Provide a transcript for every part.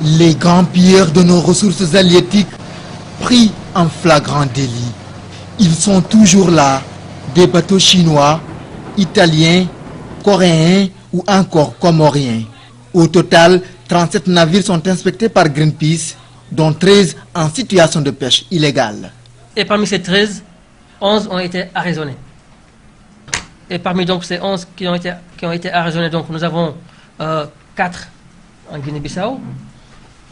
Les grands pilleurs de nos ressources halieutiques pris en flagrant délit. Ils sont toujours là, des bateaux chinois, italiens, coréens ou encore comoriens. Au total, 37 navires sont inspectés par Greenpeace, dont 13 en situation de pêche illégale. Et parmi ces 13, 11 ont été arraisonnés. Et parmi donc ces 11 qui ont été arraisonnés, donc, nous avons 4 en Guinée-Bissau,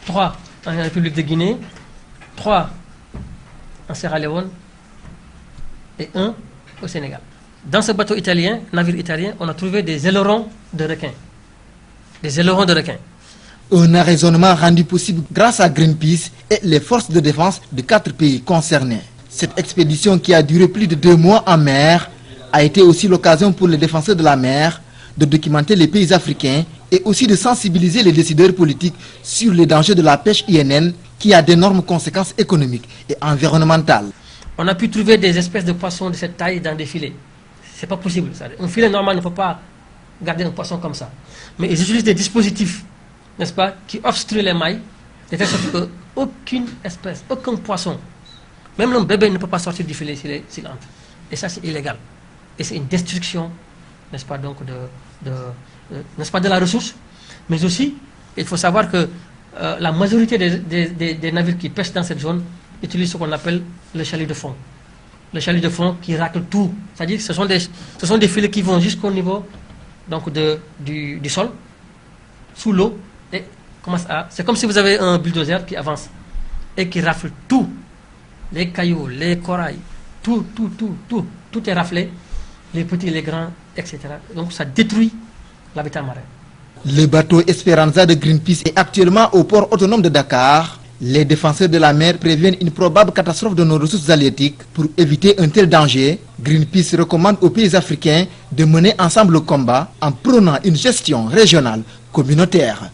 3 en République de Guinée, 3 en Sierra Leone et 1 au Sénégal. Dans ce bateau italien, navire italien, on a trouvé des ailerons de requins. Des ailerons de requins. Un arraisonnement rendu possible grâce à Greenpeace et les forces de défense de 4 pays concernés. Cette expédition qui a duré plus de 2 mois en mer a été aussi l'occasion pour les défenseurs de la mer de documenter les pays africains et aussi de sensibiliser les décideurs politiques sur les dangers de la pêche INN qui a d'énormes conséquences économiques et environnementales. On a pu trouver des espèces de poissons de cette taille dans des filets. C'est pas possible. Un filet normal ne peut pas garder un poisson comme ça. Mais ils utilisent des dispositifs, n'est-ce pas, qui obstruent les mailles, de telle sorte qu'aucune espèce, aucun poisson, même un bébé ne peut pas sortir du filet s'il entre. Et ça, c'est illégal. Et c'est une destruction, n'est-ce pas, donc n'est-ce pas, de la ressource. Mais aussi, il faut savoir que la majorité des navires qui pêchent dans cette zone utilisent ce qu'on appelle le chalut de fond. Le chalut de fond qui racle tout. C'est-à-dire que ce sont des filets qui vont jusqu'au niveau donc, du sol, sous l'eau, et commencent à... C'est comme si vous avez un bulldozer qui avance et qui rafle tout. Les cailloux, les corails, tout est raflé, les petits, les grands, etc. Donc ça détruit l'habitat marin. Le bateau Esperanza de Greenpeace est actuellement au port autonome de Dakar. Les défenseurs de la mer préviennent une probable catastrophe de nos ressources halieutiques. Pour éviter un tel danger, Greenpeace recommande aux pays africains de mener ensemble le combat en prônant une gestion régionale communautaire.